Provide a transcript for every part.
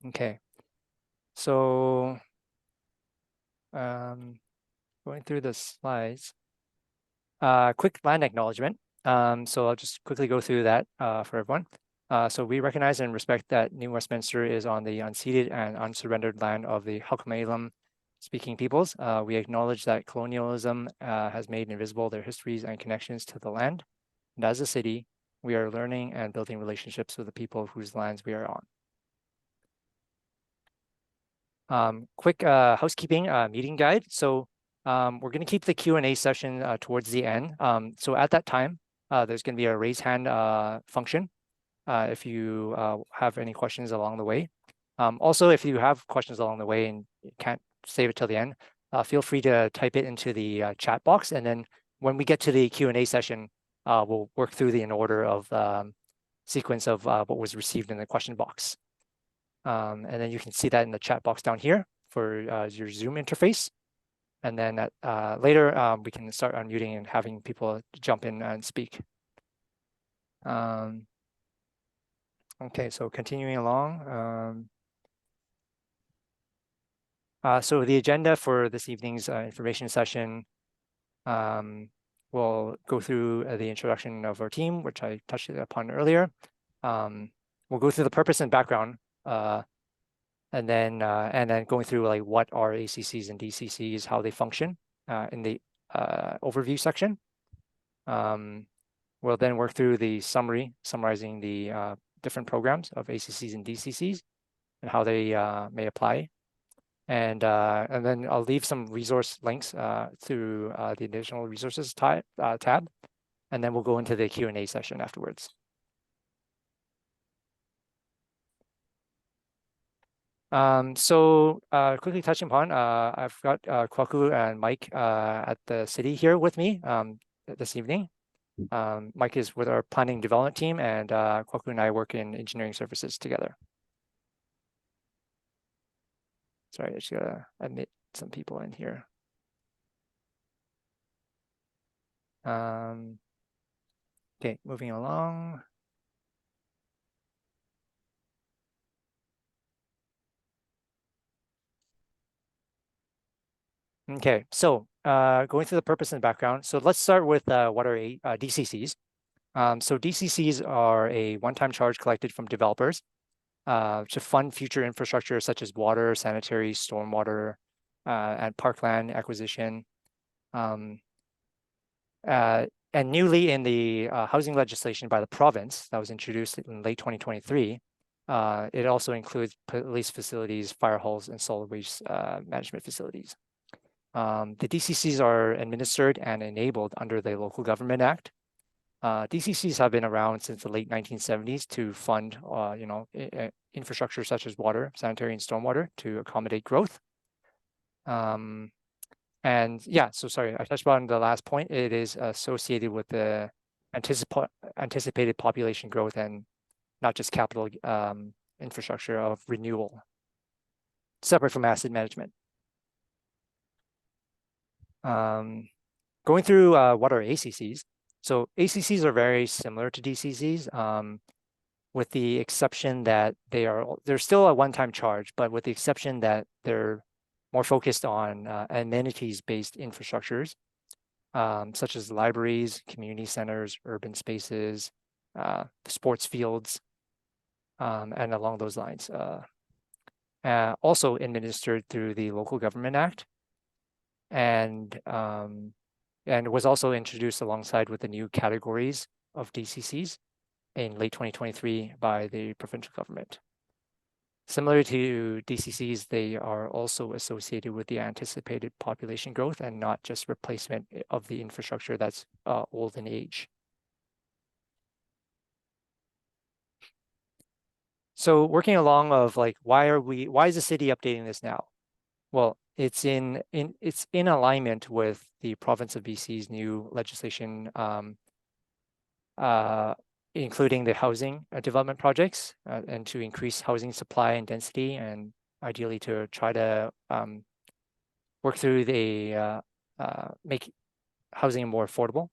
Okay, so going through the slides, quick land acknowledgement. So I'll just quickly go through that for everyone. So we recognize and respect that New Westminster is on the unceded and unsurrendered land of the Halkma'alam speaking peoples. We acknowledge that colonialism has made invisible their histories and connections to the land. And as a city, we are learning and building relationships with the people whose lands we are on. Quick housekeeping meeting guide. So we're going to keep the Q&A session towards the end. So at that time, there's going to be a raise hand function if you have any questions along the way. Also, if you have questions along the way and you can't save it till the end, feel free to type it into the chat box. And then when we get to the Q&A session, we'll work through in order of sequence of what was received in the question box. And then you can see that in the chat box down here for your Zoom interface. And then later, we can start unmuting and having people jump in and speak. Okay, so continuing along. So the agenda for this evening's information session, we'll go through the introduction of our team, which I touched upon earlier. We'll go through the purpose and background, and then going through like what are ACCs and DCCs, how they function in the overview section. We'll then work through the summarizing the different programs of ACCs and DCCs and how they may apply. And then I'll leave some resource links through the additional resources tab, and then we'll go into the Q&A session afterwards. So quickly touching upon, I've got Kwaku and Mike at the city here with me this evening. Mike is with our planning development team, and Kwaku and I work in engineering services together. Sorry, I just gotta admit some people in here. Okay, moving along. Okay, so going through the purpose and background. So let's start with what are DCCs. So DCCs are a one-time charge collected from developers to fund future infrastructure such as water, sanitary, stormwater, and parkland acquisition. And newly in the housing legislation by the province that was introduced in late 2023, it also includes police facilities, fire halls, and solid waste management facilities. The DCCs are administered and enabled under the Local Government Act. DCCs have been around since the late 1970s to fund, infrastructure such as water, sanitary, and stormwater to accommodate growth. And yeah, so sorry, I touched on the last point. It is associated with the anticipated population growth and not just capital infrastructure of renewal, separate from asset management. Going through what are ACCs. So ACCs are very similar to DCCs, with the exception that they're still a one-time charge, but with the exception that they're more focused on amenities-based infrastructures, such as libraries, community centers, urban spaces, sports fields, and along those lines. Also administered through the Local Government Act, and was also introduced alongside with the new categories of DCCs in late 2023 by the provincial government. Similar to DCCs, they are also associated with the anticipated population growth and not just replacement of the infrastructure that's old in age. So working along of like, why is the city updating this now? Well, it's in alignment with the province of BC's new legislation, including the housing development projects, and to increase housing supply and density, and ideally to try to work through the make housing more affordable.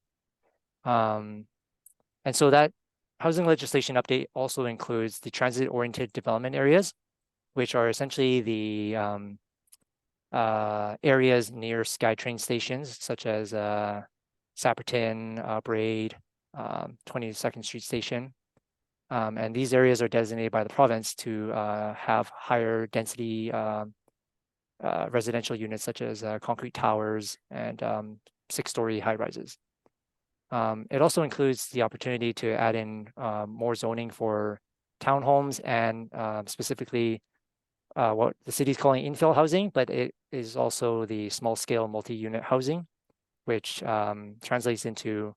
And so that housing legislation update also includes the transit-oriented development areas, which are essentially the areas near SkyTrain stations, such as Sapperton, Braid, 22nd Street Station. And these areas are designated by the province to have higher density residential units, such as concrete towers and 6-story high rises. It also includes the opportunity to add in more zoning for townhomes and specifically what the city is calling infill housing, but it is also the small scale multi-unit housing, which translates into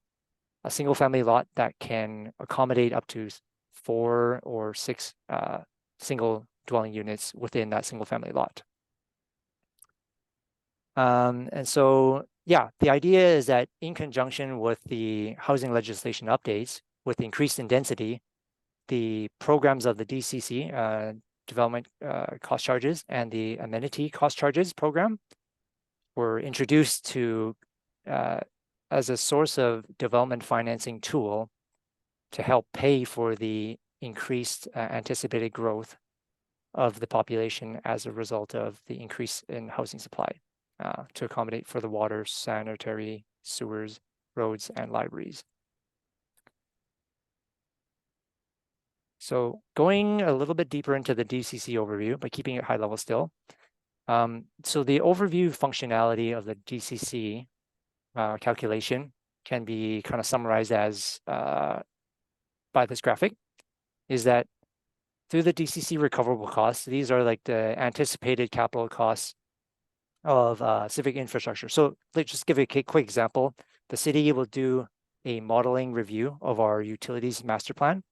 a single family lot that can accommodate up to 4 or 6 single dwelling units within that single family lot. And so, yeah, the idea is that in conjunction with the housing legislation updates, with increase in density, the programs of the DCC, development cost charges, and the amenity cost charges program were introduced to as a source of development financing tool to help pay for the increased anticipated growth of the population as a result of the increase in housing supply to accommodate for the water, sanitary, sewers, roads, and libraries. So going a little bit deeper into the DCC overview, but keeping it high level still. So the overview functionality of the DCC calculation can be kind of summarized as by this graphic, is that through the DCC recoverable costs, these are like the anticipated capital costs of civic infrastructure. So let's just give a quick example. The city will do a modeling review of our utilities master plan,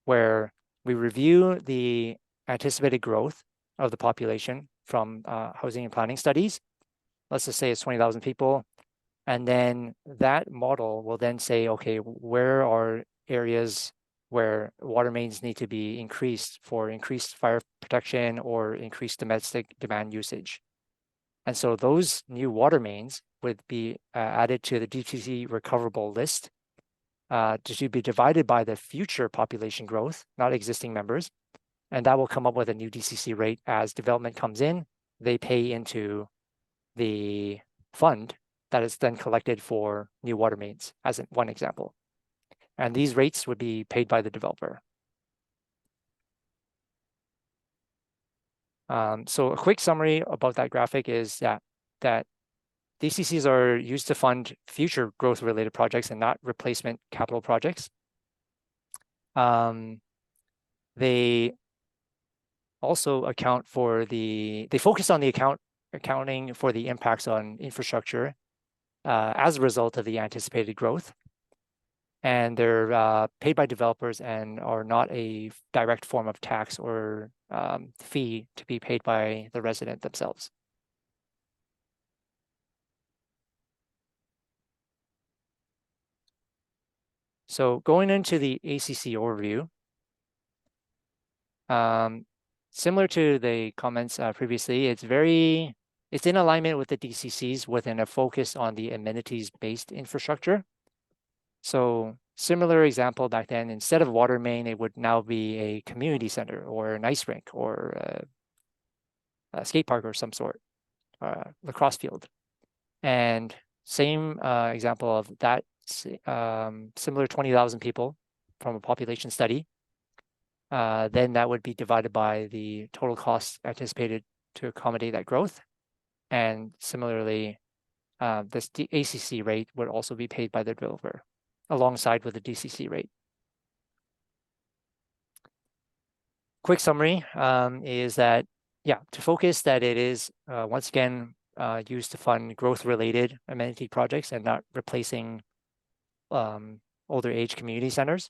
where we review the anticipated growth of the population from housing and planning studies. Let's just say it's 20,000 people. And then that model will then say, okay, where are areas where water mains need to be increased for increased fire protection or increased domestic demand usage. And so those new water mains would be added to the DCC recoverable list to be divided by the future population growth, not existing members. And that will come up with a new DCC rate as development comes in. They pay into the fund that is then collected for new water mains, as one example. And these rates would be paid by the developer. So a quick summary about that graphic is that DCCs are used to fund future growth-related projects and not replacement capital projects. They also account for they focus on the accounting for the impacts on infrastructure as a result of the anticipated growth. And they're paid by developers and are not a direct form of tax or fee to be paid by the resident themselves. So going into the ACC overview, similar to the comments previously, it's in alignment with the DCCs within a focus on the amenities-based infrastructure. So similar example back then, instead of water main, it would now be a community center or an ice rink or a skate park or some sort, lacrosse field. And same example of that, similar 20,000 people from a population study. Then that would be divided by the total cost anticipated to accommodate that growth. And similarly, this ACC rate would also be paid by the developer alongside with the DCC rate. Quick summary is that, yeah, to focus that it is once again used to fund growth-related amenity projects and not replacing older age community centers.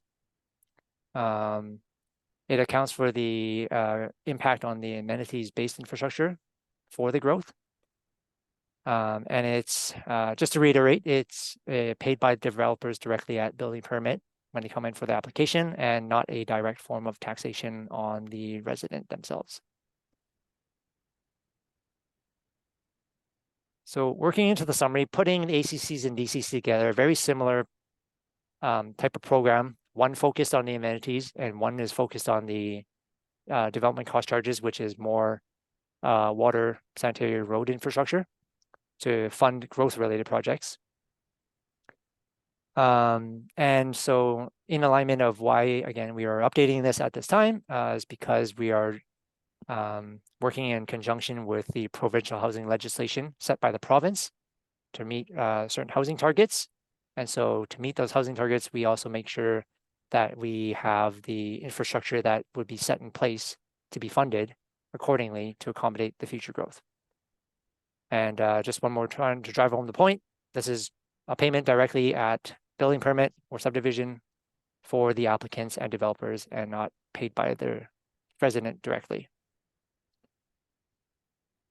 It accounts for the impact on the amenities-based infrastructure for the growth. And it's, just to reiterate, it's paid by developers directly at building permit when they come in for the application and not a direct form of taxation on the resident themselves. So working into the summary, putting the ACCs and DCC together, very similar type of program. One focused on the amenities and one is focused on the development cost charges, which is more water, sanitary, road infrastructure to fund growth-related projects. And so in alignment of why, again, we are updating this at this time is because we are working in conjunction with the provincial housing legislation set by the province to meet certain housing targets. And so to meet those housing targets, we also make sure that we have the infrastructure that would be set in place to be funded accordingly to accommodate the future growth. And just one more time to drive home the point, this is a payment directly at building permit or subdivision for the applicants and developers and not paid by the resident directly.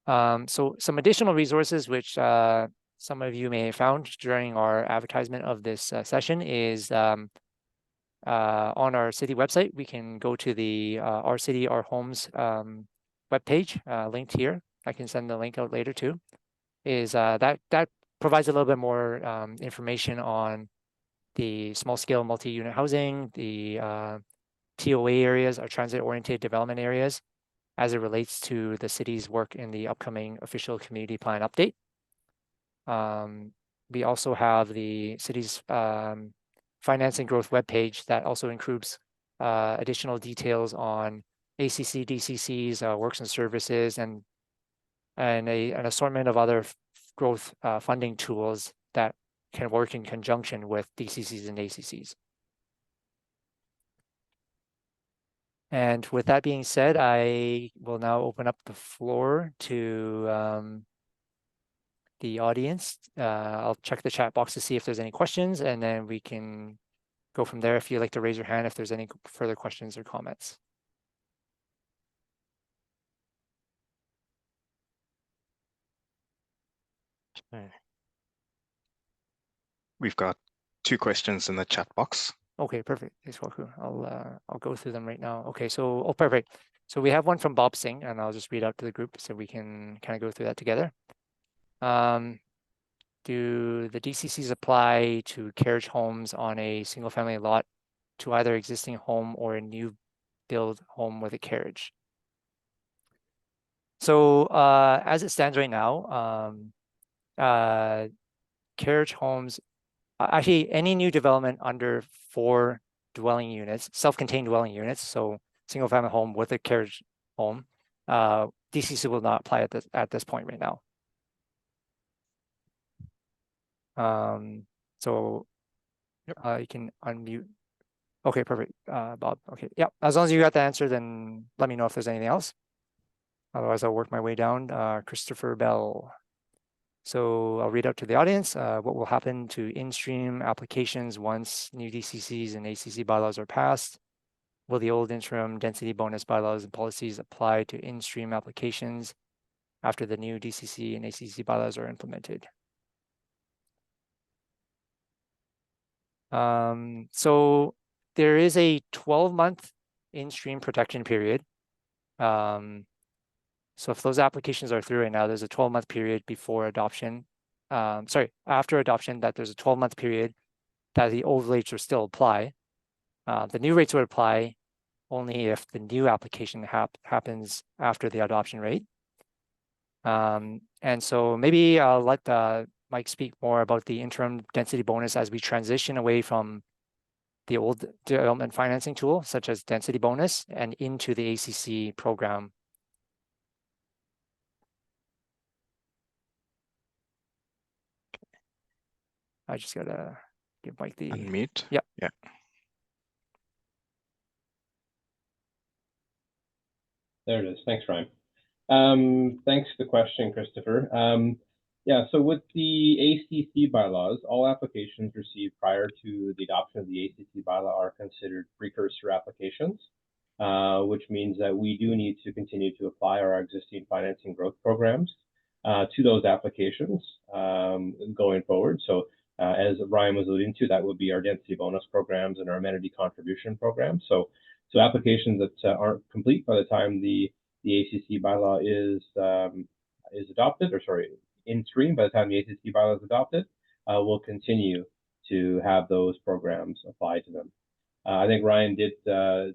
So some additional resources which some of you may have found during our advertisement of this session is on our city website. We can go to the Our City, Our Homes webpage linked here. I can send the link out later too. Is that provides a little bit more information on the small scale multi-unit housing, the TOA areas, or transit-oriented development areas, as it relates to the city's work in the upcoming official community plan update. We also have the city's finance and growth webpage that also includes additional details on ACC, DCC's works and services, and an assortment of other growth funding tools that can work in conjunction with DCCs and ACCs. And with that being said, I will now open up the floor to the audience. I'll check the chat box to see if there's any questions, and then we can go from there if you'd like to raise your hand if there's any further questions or comments. We've got 2 questions in the chat box. Okay, perfect. I'll go through them right now. Okay, so perfect. So we have one from Bob Singh, and I'll just read out to the group so we can kind of go through that together. Do the DCCs apply to carriage homes on a single family lot to either existing home or a new build home with a carriage? So as it stands right now, carriage homes, actually any new development under 4 dwelling units, self-contained dwelling units, so single family home with a carriage home, DCC will not apply at this point right now. So yep. You can unmute. Okay, perfect. Bob, okay. Yeah, as long as you got the answer, then let me know if there's anything else. Otherwise, I'll work my way down. Christopher Bell. So I'll read out to the audience what will happen to in-stream applications once new DCCs and ACC bylaws are passed. Will the old interim density bonus bylaws and policies apply to in-stream applications after the new DCC and ACC bylaws are implemented? So there is a 12-month in-stream protection period. So if those applications are through right now, there's a 12-month period before adoption. After adoption, that there's a 12-month period that the old rates will still apply. The new rates would apply only if the new application happens after the adoption rate. And so maybe I'll let Mike speak more about the interim density bonus as we transition away from the old development financing tool, such as density bonus, and into the ACC program. I just gotta give Mike the unmute. Yeah. There it is. Thanks, Ryan. Thanks for the question, Christopher. Yeah, so with the ACC bylaws, all applications received prior to the adoption of the ACC bylaw are considered precursor applications, which means that we do need to continue to apply our existing financing growth programs to those applications going forward. So as Ryan was alluding to, that would be our density bonus programs and our amenity contribution programs. So applications that aren't complete by the time the ACC bylaw is adopted, or sorry, in stream by the time the ACC bylaw is adopted, will continue to have those programs applied to them. I think Ryan did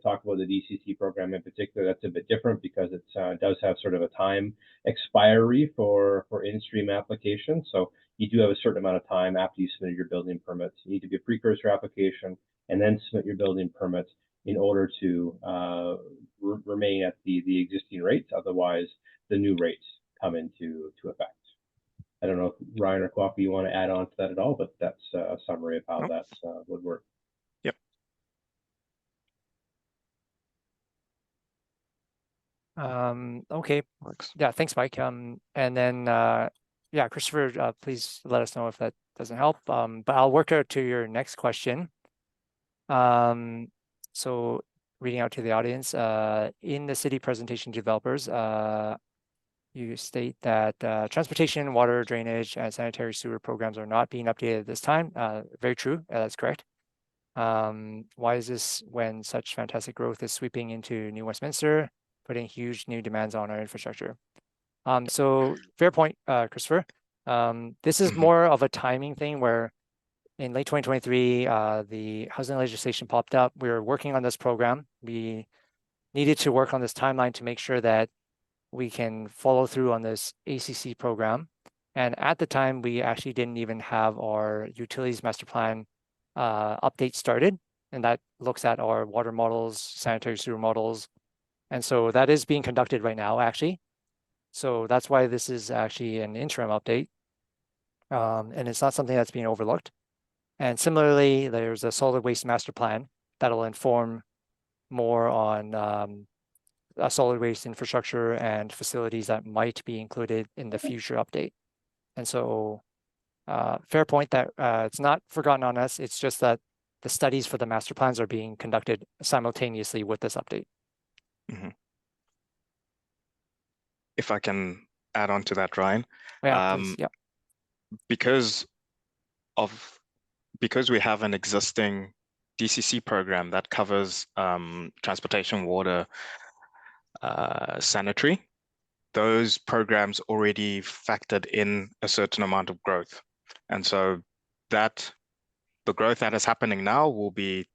talk about the DCC program in particular. That's a bit different because it does have sort of a time expiry for in-stream applications. So you do have a certain amount of time after you submit your building permits. You need to be a precursor application and then submit your building permits in order to remain at the existing rates. Otherwise, the new rates come into effect. I don't know if Ryan or Kwok, you want to add on to that at all, but that's a summary of how that would work. Yep. Okay. Works. Yeah, thanks, Mike. And then yeah, Christopher, please let us know if that doesn't help. But I'll work out to your next question. So reading out to the audience, in the city presentation to developers, you state that transportation, water, drainage, and sanitary sewer programs are not being updated at this time. Very true. That's correct. Why is this when such fantastic growth is sweeping into New Westminster, putting huge new demands on our infrastructure? So fair point, Christopher. This is more of a timing thing where in late 2023, the housing legislation popped up. We were working on this program. We needed to work on this timeline to make sure that we can follow through on this ACC program. And at the time, we actually didn't even have our utilities master plan update started. And that looks at our water models, sanitary sewer models. And so that is being conducted right now, actually. So that's why this is actually an interim update. And it's not something that's being overlooked. And similarly, there's a solid waste master plan that'll inform more on a solid waste infrastructure and facilities that might be included in the future update. And so fair point that it's not forgotten on us. It's just that the studies for the master plans are being conducted simultaneously with this update. If I can add on to that, Ryan. Yeah, please. Yeah. Because we have an existing DCC program that covers transportation, water, sanitary, those programs already factored in a certain amount of growth. And so that the growth that is happening now will be,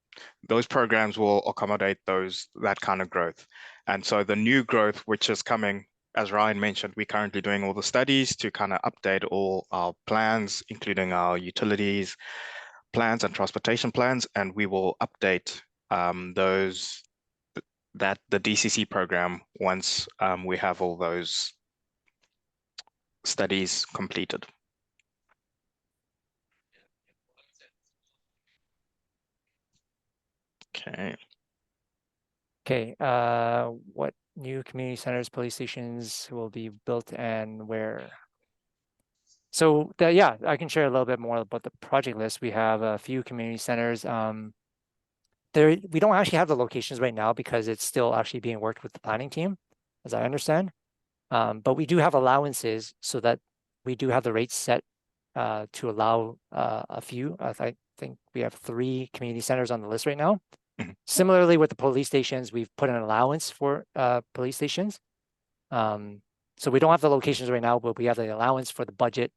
those programs will accommodate that kind of growth. And so the new growth, which is coming, as Ryan mentioned, we're currently doing all the studies to kind of update all our plans, including our utilities plans and transportation plans, and we will update the DCC program once we have all those studies completed. Okay. Okay. What new community centers, police stations will be built and where? So yeah, I can share a little bit more about the project list. We have a few community centers. We don't actually have the locations right now because it's still actually being worked with the planning team, as I understand. But we do have allowances so that we do have the rates set to allow a few. I think we have 3 community centers on the list right now. Similarly with the police stations, we've put an allowance for police stations. So we don't have the locations right now, but we have the allowance for the budget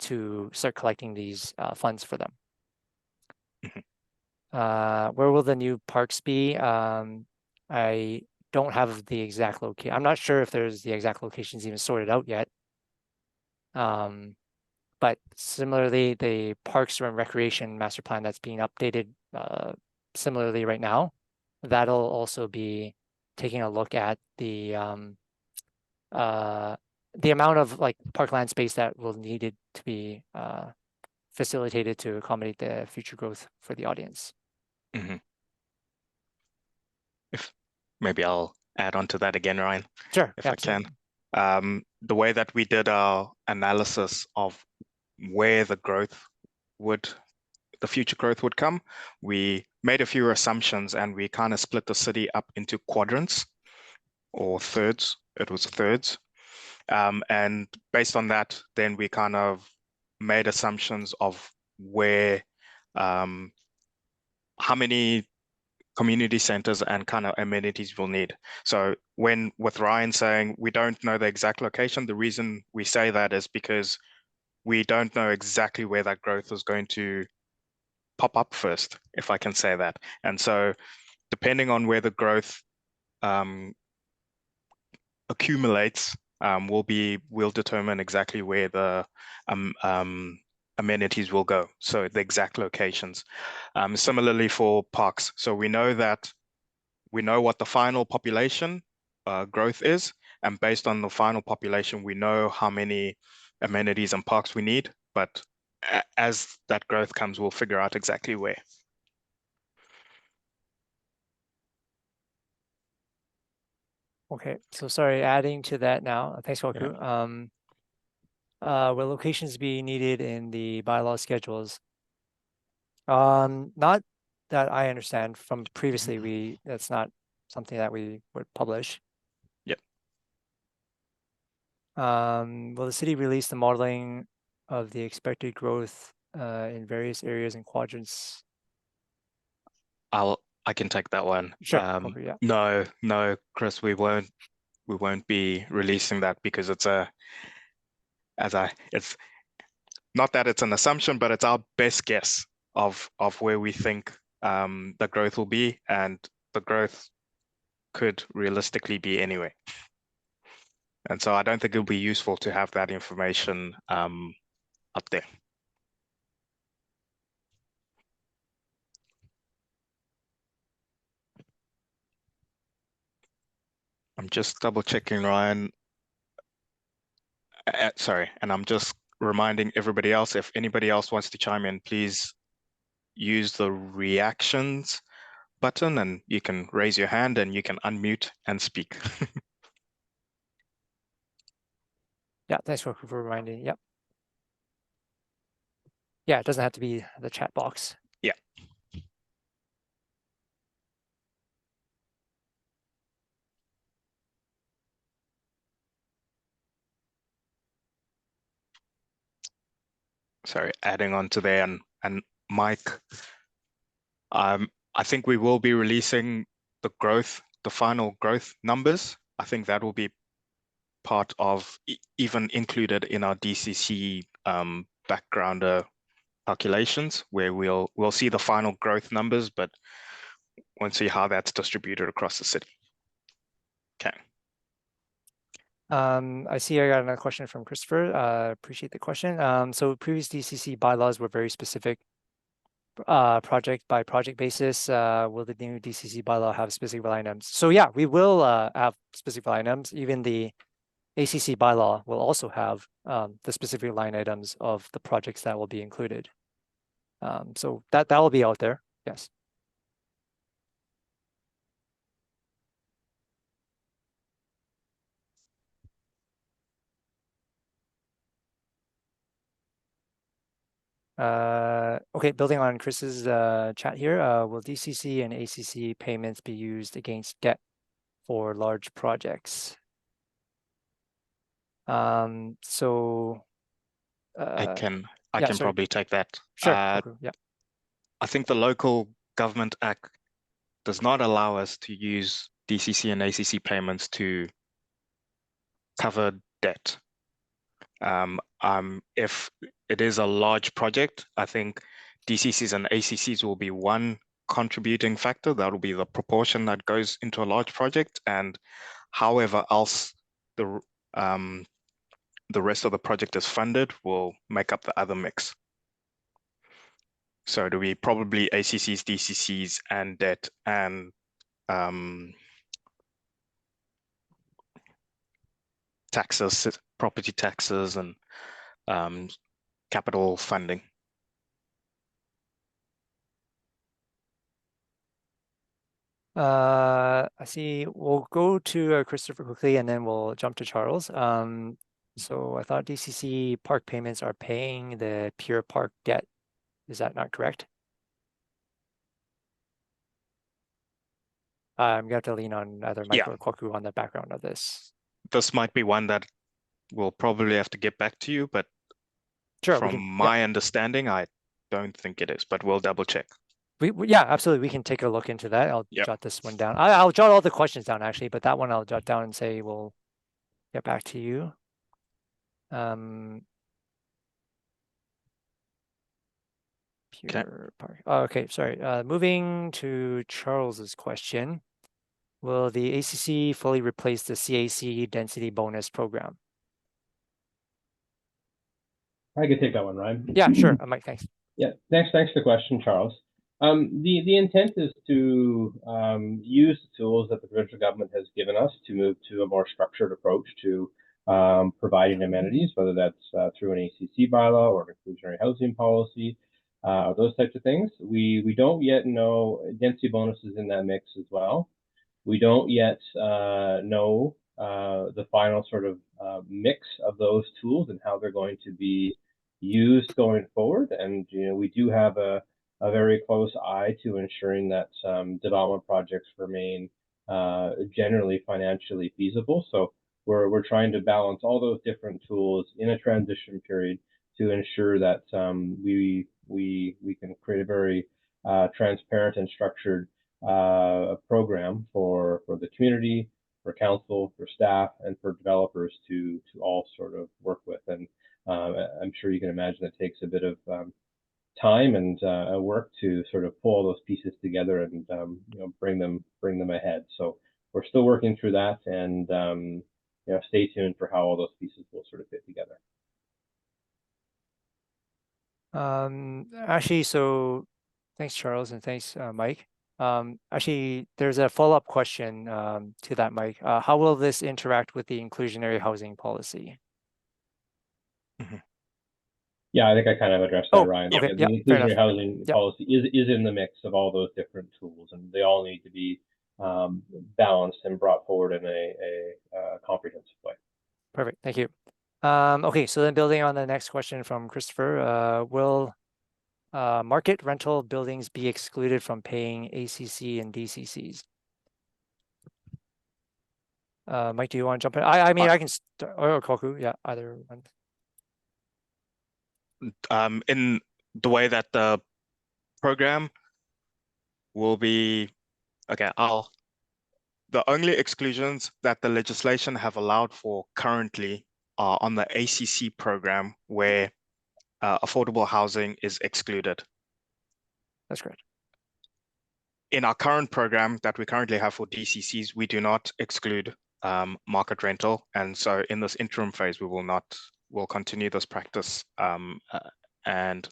to start collecting these funds for them. Where will the new parks be? I don't have the exact location. I'm not sure if there's the exact locations even sorted out yet. But similarly, the Parks and Recreation Master Plan that's being updated similarly right now, that'll also be taking a look at the amount of like parkland space that will needed to be facilitated to accommodate the future growth for the audience. If maybe I'll add on to that again, Ryan. Sure, if absolutely. I can. The way that we did our analysis of where the future growth would come, we made a few assumptions and we kind of split the city up into quadrants or thirds. It was thirds. And based on that, then we kind of made assumptions of where, how many community centers and kind of amenities we'll need. So with Ryan saying we don't know the exact location, the reason we say that is because we don't know exactly where that growth is going to pop up first, if I can say that. And so depending on where the growth accumulates, we'll determine exactly where the amenities will go. So the exact locations. Similarly for parks. So we know what the final population growth is, and based on the final population, we know how many amenities and parks we need. But as that growth comes, we'll figure out exactly where. Okay, so sorry, adding to that now. Thanks, Kwaku. Will locations be needed in the bylaw schedules? Not that I understand from previously, that's not something that we would publish. Yep. Will the city release the modeling of the expected growth in various areas and quadrants? I can take that one. Sure. Kwaku, yeah. No, Chris, we won't be releasing that because it's not that it's an assumption, but it's our best guess of where we think the growth will be, and the growth could realistically be anyway. And so I don't think it'll be useful to have that information up there. I'm just double checking, Ryan. Sorry, and I'm just reminding everybody else, if anybody else wants to chime in, please use the reactions button and you can raise your hand and you can unmute and speak. Yeah, thanks for reminding. Yep. Yeah, it doesn't have to be the chat box. Yeah. Sorry, adding on to there, and Mike, I think we will be releasing the final growth numbers. I think that will be part of even included in our DCC backgrounder calculations, where we'll see the final growth numbers, but won't see how that's distributed across the city. Okay. I see I got another question from Christopher. Appreciate the question. So previous DCC bylaws were very specific, project by project basis. Will the new DCC bylaw have specific line items? So yeah, we will have specific line items. Even the ACC bylaw will also have the specific line items of the projects that will be included. So that will be out there. Yes. Okay, building on Chris's chat here, will DCC and ACC payments be used against debt for large projects? So I can sorry. probably take that. Sure. Yeah. I think the Local Government Act does not allow us to use DCC and ACC payments to cover debt. If it is a large project, I think DCCs and ACCs will be one contributing factor. That will be the proportion that goes into a large project, and however else the rest of the project is funded will make up the other mix. So it'll be probably ACCs, DCCs, and debt, and taxes, property taxes, and capital funding. I see. We'll go to Christopher quickly, and then we'll jump to Charles. So I thought DCC park payments are paying the pure park debt. Is that not correct? I'm going to have to lean on either Mike or Kwaku on the background of this. This might be one that we'll probably have to get back to you, but sure, from my understanding, I don't think it is, but we'll double check. Yeah, absolutely. We can take a look into that. I'll jot this one down. I'll jot all the questions down actually, but that one I'll jot down and say we'll get back to you. here. Okay, sorry. Moving to Charles's question. Will the ACC fully replace the CAC density bonus program? I could take that one, Ryan. Yeah, sure. Mike, thanks. Yeah, thanks for the question, Charles. The intent is to use the tools that the provincial government has given us to move to a more structured approach to providing amenities, whether that's through an ACC bylaw or an inclusionary housing policy, or those types of things. We don't yet know density bonuses in that mix as well. We don't yet know the final sort of mix of those tools and how they're going to be used going forward. And we do have a very close eye to ensuring that development projects remain generally financially feasible. So we're trying to balance all those different tools in a transition period to ensure that we can create a very transparent and structured program for the community, for council, for staff, and for developers to all sort of work with. And I'm sure you can imagine it takes a bit of time and work to sort of pull all those pieces together and bring them ahead. So we're still working through that, and stay tuned for how all those pieces will sort of fit together. Actually, so thanks, Charles, and thanks, Mike. Actually, there's a follow-up question to that, Mike. How will this interact with the inclusionary housing policy? Yeah, I think I kind of addressed that, Ryan. Okay, the inclusionary housing Yep. policy is in the mix of all those different tools, and they all need to be balanced and brought forward in a comprehensive way. Perfect, thank you. Okay, so then building on the next question from Christopher, will market rental buildings be excluded from paying ACC and DCCs? Mike, do you want to jump in? I mean, I can start, or Koku, yeah, either one. In the way that the program will be, okay, the only exclusions that the legislation have allowed for currently are on the ACC program where affordable housing is excluded. That's correct. In our current program that we currently have for DCCs, we do not exclude market rental. And so in this interim phase, we'll continue this practice and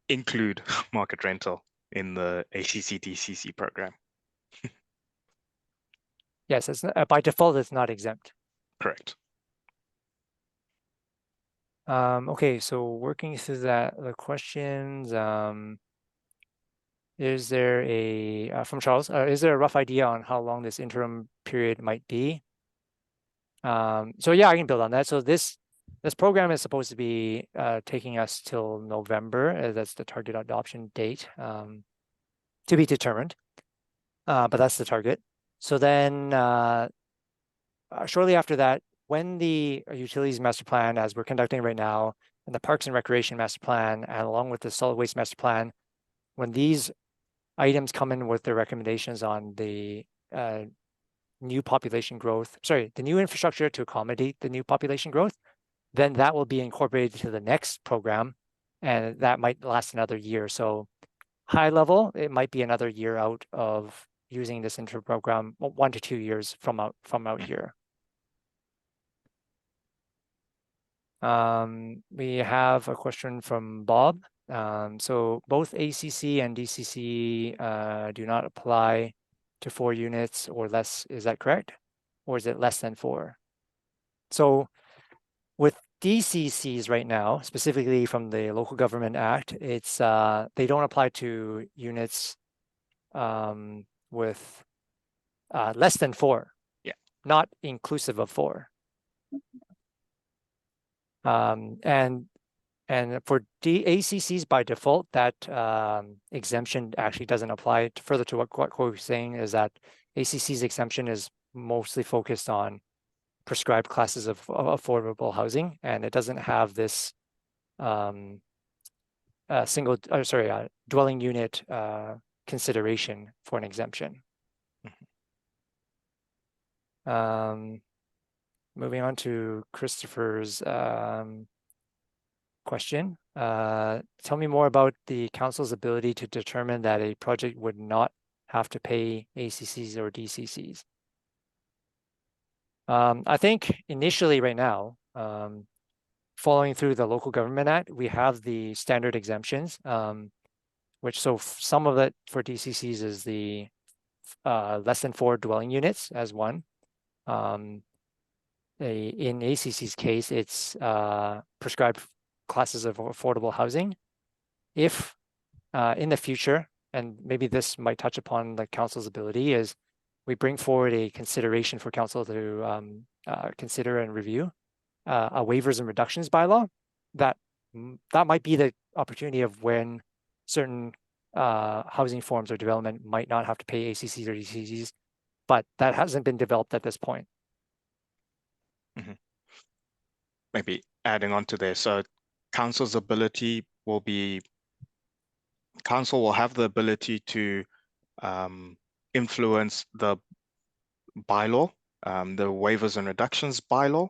include market rental in the ACC DCC program. Yes, it's not, by default, it's not exempt. Correct. Okay, so working through the questions, is there from Charles, is there a rough idea on how long this interim period might be? So yeah, I can build on that. So this program is supposed to be taking us till November. That's the target adoption date, to be determined. But that's the target. So then shortly after that, when the utilities master plan, as we're conducting right now, and the parks and recreation master plan, and along with the solid waste master plan, when these items come in with their recommendations on the new population growth, the new infrastructure to accommodate the new population growth, then that will be incorporated to the next program, and that might last another year. So high level, it might be another year out of using this interim program, 1 to 2 years from out here. We have a question from Bob. So both ACC and DCC do not apply to 4 units or less. Is that correct? Or is it less than 4? So with DCCs right now, specifically from the Local Government Act, it's they don't apply to units with less than 4. Yeah. Not inclusive of 4. And for ACCs by default, that exemption actually doesn't apply. Further to what Corey was saying is that ACC's exemption is mostly focused on prescribed classes of affordable housing, and it doesn't have this dwelling unit consideration for an exemption. Moving on to Christopher's question. Tell me more about the council's ability to determine that a project would not have to pay ACCs or DCCs. I think initially right now, following through the Local Government Act, we have the standard exemptions, which some of it for DCCs is the less than 4 dwelling units as one. In ACC's case, it's prescribed classes of affordable housing. If in the future, and maybe this might touch upon the council's ability, is we bring forward a consideration for council to consider and review a waivers and reductions bylaw, that might be the opportunity of when certain housing forms or development might not have to pay ACCs or DCCs, but that hasn't been developed at this point. Maybe adding on to there, so council will have the ability to influence the bylaw, the waivers and reductions bylaw.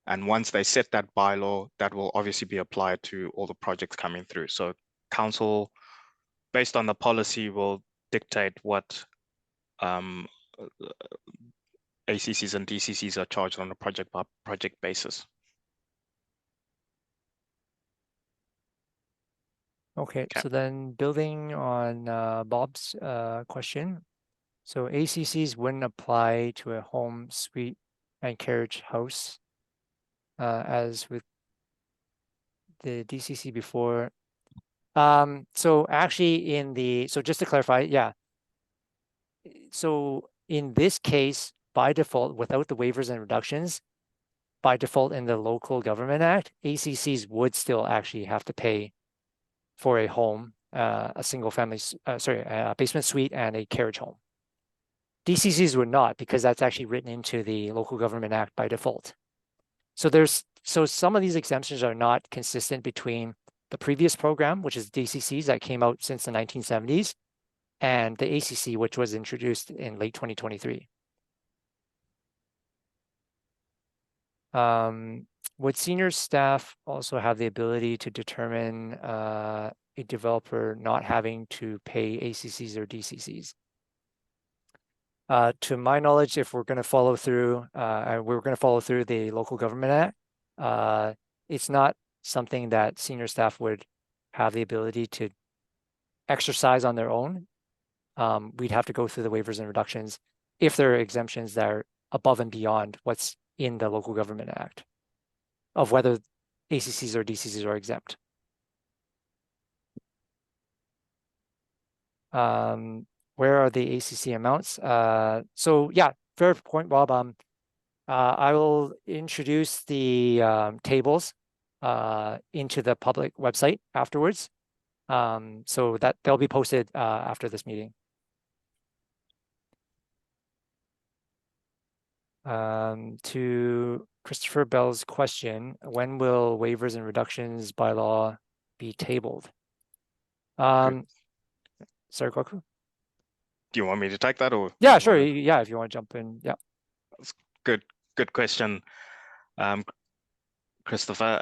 And once they set that bylaw, that will obviously be applied to all the projects coming through. So council, based on the policy, will dictate what ACCs and DCCs are charged on a project by project basis. Okay, so then building on Bob's question, so ACCs wouldn't apply to a home, suite, and carriage house as with the DCC before. So actually so just to clarify, yeah. So in this case, by default, without the waivers and reductions, by default in the Local Government Act, ACCs would still actually have to pay for a home, a single family, a basement suite and a carriage home. DCCs would not, because that's actually written into the Local Government Act by default. So some of these exemptions are not consistent between the previous program, which is DCCs that came out since the 1970s, and the ACC, which was introduced in late 2023. Would senior staff also have the ability to determine a developer not having to pay ACCs or DCCs? To my knowledge, if we're going to follow through, the Local Government Act, it's not something that senior staff would have the ability to exercise on their own. We'd have to go through the waivers and reductions if there are exemptions that are above and beyond what's in the Local Government Act of whether ACCs or DCCs are exempt. Where are the ACC amounts? So yeah, fair point, Bob. I will introduce the tables into the public website afterwards, so that they'll be posted after this meeting. To Christopher Bell's question, when will waivers and reductions bylaw be tabled? Sorry, Kwaku? Do you want me to take that, or? Yeah, sure. Yeah, if you want to jump in. Yeah. Good question, Christopher.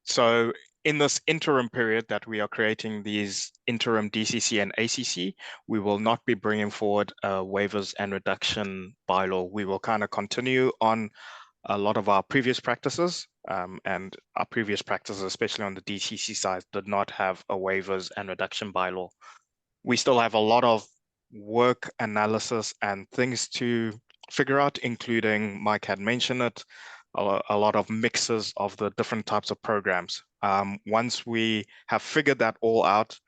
So in this interim period that we are creating these interim DCC and ACC, we will not be bringing forward waivers and reduction bylaw. We will kind of continue on a lot of our previous practices, and our previous practices, especially on the DCC side, did not have a waivers and reduction bylaw. We still have a lot of work, analysis, and things to figure out, including Mike had mentioned it, a lot of mixes of the different types of programs. Once we have figured that all out,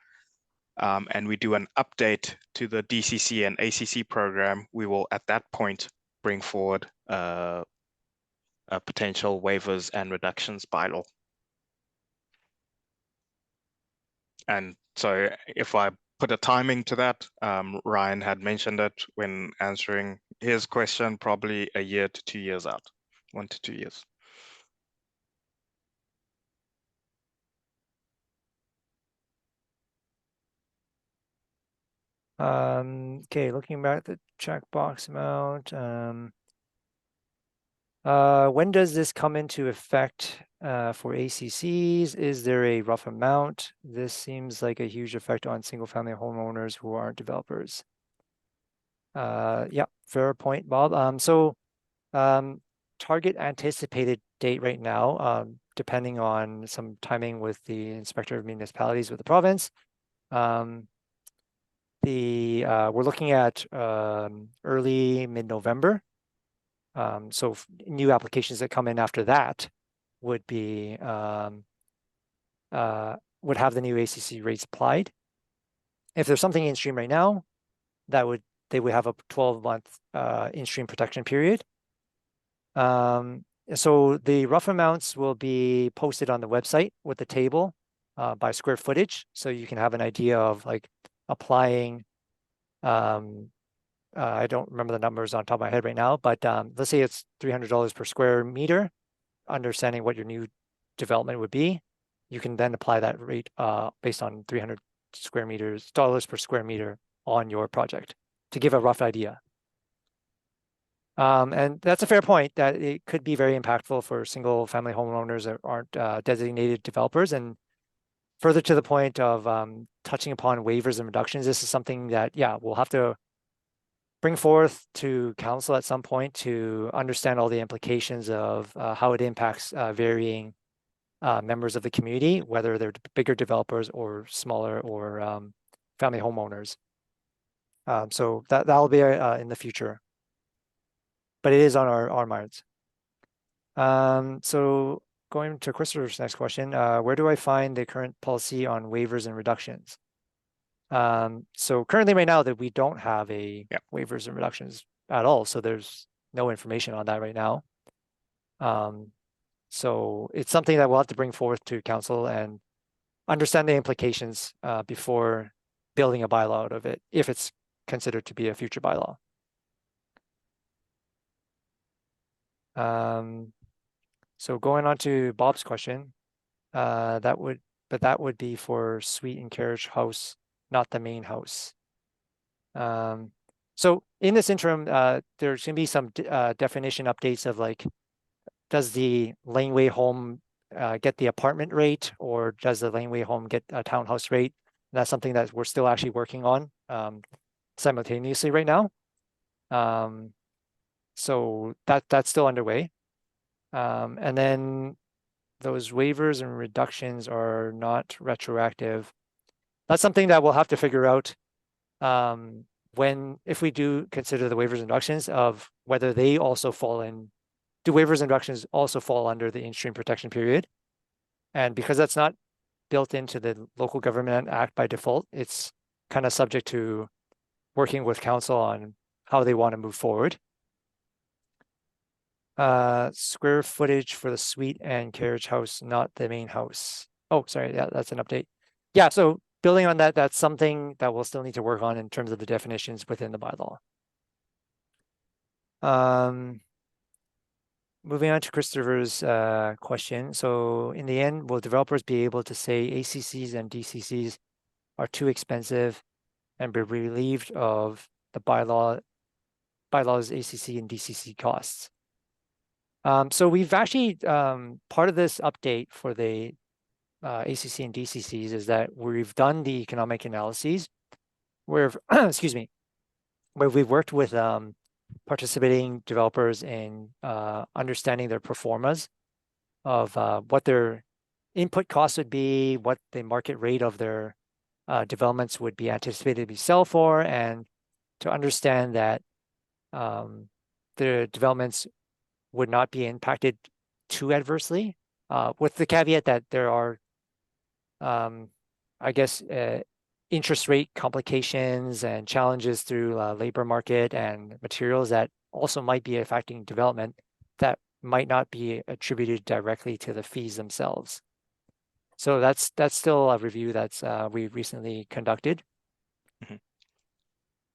and we do an update to the DCC and ACC program, we will at that point bring forward a potential waivers and reductions bylaw. And so if I put a timing to that, Ryan had mentioned it when answering his question, probably a year to 2 years out, 1 to 2 years. Okay, looking back at the checkbox amount, When does this come into effect for ACCs? Is there a rough amount? This seems like a huge effect on single-family homeowners who aren't developers. Yeah, fair point, Bob. Target anticipated date right now, depending on some timing with the Inspector of Municipalities with the province. We're looking at early mid-November. So new applications that come in after that would be would have the new ACC rates applied. If there's something in stream right now, they would have a 12-month in-stream protection period. So the rough amounts will be posted on the website with the table by square footage, so you can have an idea of like applying. I don't remember the numbers on top of my head right now, but let's say it's $300 per square meter. Understanding what your new development would be, you can then apply that rate based on $300 per square meter on your project to give a rough idea. And that's a fair point that it could be very impactful for single family homeowners that aren't designated developers. And further to the point of touching upon waivers and reductions, this is something that, yeah, we'll have to bring forth to council at some point to understand all the implications of how it impacts varying members of the community, whether they're bigger developers or smaller or family homeowners. So that'll be in the future, but it is on our minds. So going to Christopher's next question, where do I find the current policy on waivers and reductions? So currently right now that we don't have a waivers and reductions at all. So there's no information on that right now. So it's something that we'll have to bring forth to council and understand the implications before building a bylaw out of it, if it's considered to be a future bylaw. So going on to Bob's question, that would be for suite and carriage house, not the main house. So in this interim, there's gonna be some definition updates of like, does the laneway home get the apartment rate, or does the laneway home get a townhouse rate? And that's something that we're still actually working on simultaneously right now. So that's still underway. And then those waivers and reductions are not retroactive. That's something that we'll have to figure out if we do consider the waivers and reductions, of whether they also fall in. Do waivers and reductions also fall under the in-stream protection period? And because that's not built into the Local Government Act by default, it's kind of subject to working with council on how they want to move forward. Square footage for the suite and carriage house, not the main house. Oh, sorry, yeah, that's an update. Yeah, so building on that, that's something that we'll still need to work on in terms of the definitions within the bylaw. Moving on to Christopher's question. So in the end, will developers be able to say ACCs and DCCs are too expensive and be relieved of the bylaws ACC and DCC costs? So we've actually, part of this update for the ACC and DCCs is that we've done the economic analyses where, excuse me, where we've worked with participating developers in understanding their performas of what their input costs would be, what the market rate of their developments would be anticipated to be sell for, and to understand that the developments would not be impacted too adversely, with the caveat that there are, I guess, interest rate complications and challenges through labor market and materials that also might be affecting development that might not be attributed directly to the fees themselves. So that's still a review that's we recently conducted.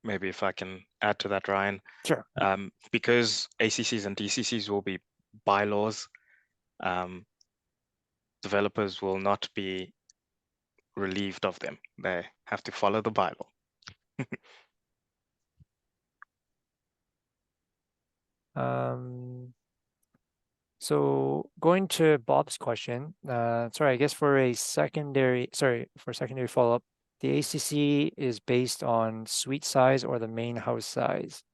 Maybe if I can add to that, Ryan. Sure. Because ACCs and DCCs will be bylaws, developers will not be relieved of them. They have to follow the bylaw. So going to Bob's question, sorry, I guess for secondary follow-up, the ACC is based on suite size or the main house size?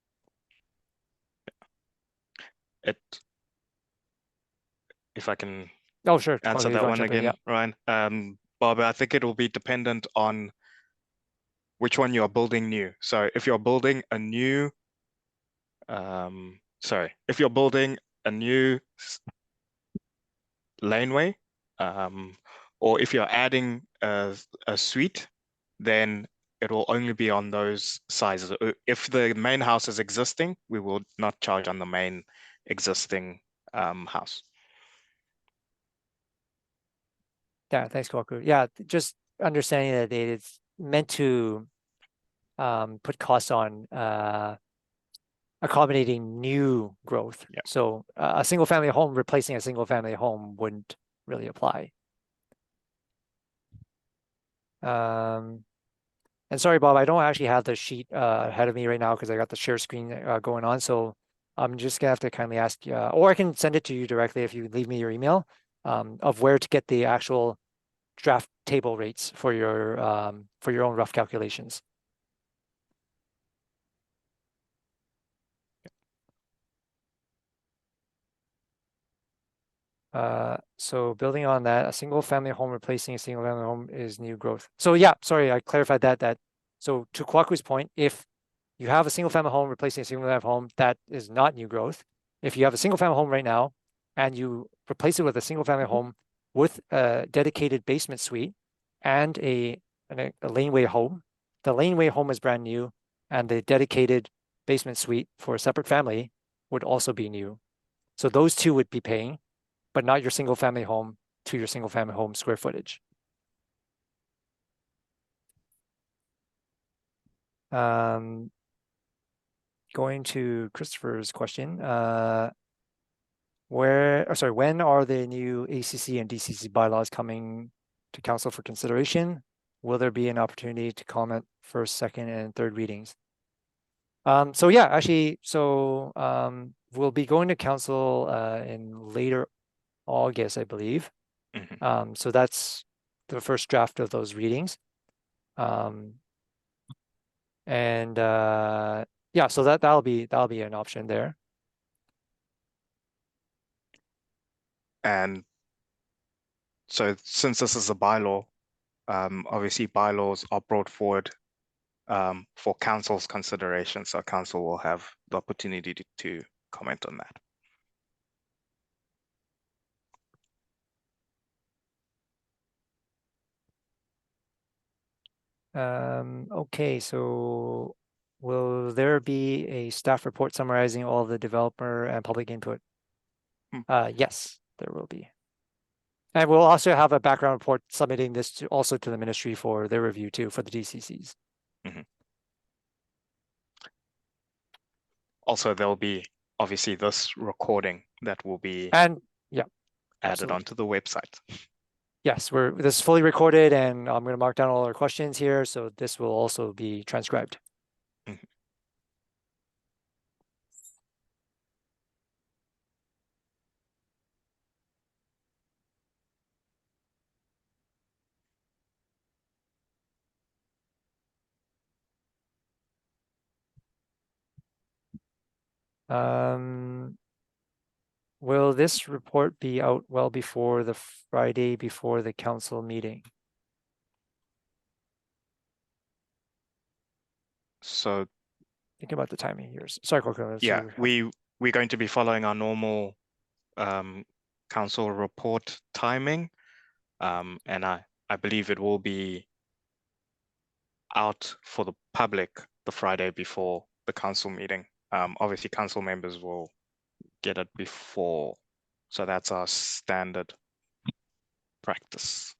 If I can Oh, sure. answer Okay, that go on, one jump in, again, Ryan. Bob, I think it will be dependent on which one you are building new. So if you're building a new, if you're building a new laneway, or if you're adding a suite, then it will only be on those sizes. If the main house is existing, we will not charge on the main existing house. Yeah, thanks, Kwaku. Yeah, just understanding that it's meant to put costs on accommodating new growth. Yeah. So a single family home replacing a single family home wouldn't really apply. And sorry, Bob, I don't actually have the sheet ahead of me right now because I got the share screen going on. So I'm just gonna have to kindly ask you, or I can send it to you directly if you leave me your email of where to get the actual draft table rates for your own rough calculations. So building on that, a single family home replacing a single family home is new growth. So yeah, sorry, I clarified that. So to Kwaku's point, if you have a single family home replacing a single family home, that is not new growth. If you have a single family home right now and you replace it with a single family home with a dedicated basement suite and a laneway home, the laneway home is brand new and the dedicated basement suite for a separate family would also be new. So those two would be paying, but not your single family home to your single family home square footage. Going to Christopher's question, when are the new ACC and DCC bylaws coming to council for consideration? Will there be an opportunity to comment first, second, and third readings? So yeah, actually, we'll be going to council in later August, I believe. Mm-hmm. So that's the first draft of those readings. Yeah, so that'll be an option there. And so since this is a bylaw, obviously bylaws are brought forward for council's consideration. So council will have the opportunity to comment on that. Okay, so will there be a staff report summarizing all the developer and public input? Yes, there will be. And we'll also have a background report submitting this also to the ministry for their review too, for the DCCs. Mm-hmm. Also, there'll be obviously this recording that will be And yeah, added absolutely. onto the website. Yes, this is fully recorded and I'm going to mark down all our questions here. So this will also be transcribed. Mm-hmm. Will this report be out well before the Friday before the council meeting? So Think about the timing here. Sorry, Coco. yeah, we're going to be following our normal council report timing, and I believe it will be out for the public the Friday before the council meeting. Obviously, council members will get it before, so that's our standard practice.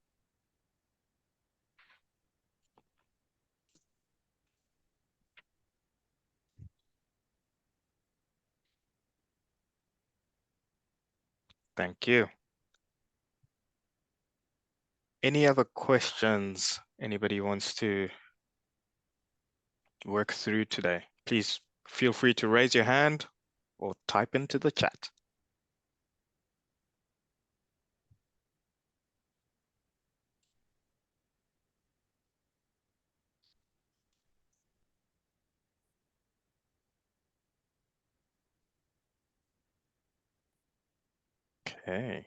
Thank you. Any other questions anybody wants to work through today? Please feel free to raise your hand or type into the chat. Okay.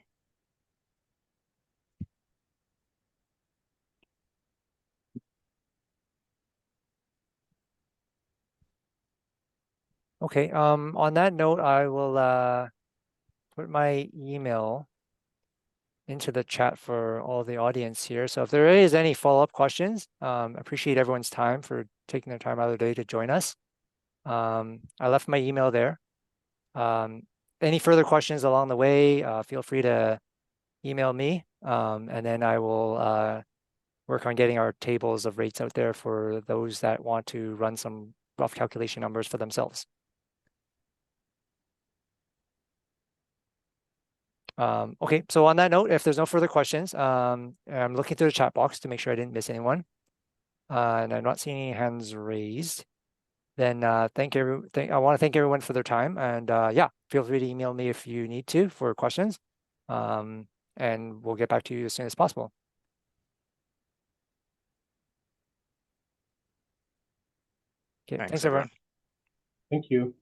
Okay, on that note, I will put my email into the chat for all the audience here. So if there is any follow-up questions, appreciate everyone's time for taking their time out of the day to join us. I left my email there. Any further questions along the way, feel free to email me, and then I will work on getting our tables of rates out there for those that want to run some rough calculation numbers for themselves. Okay, so on that note, if there's no further questions, I'm looking through the chat box to make sure I didn't miss anyone. And I'm not seeing any hands raised. Then I want to thank everyone for their time. And yeah, feel free to email me if you need to for questions. And we'll get back to you as soon as possible. Okay, thanks everyone. Thank you.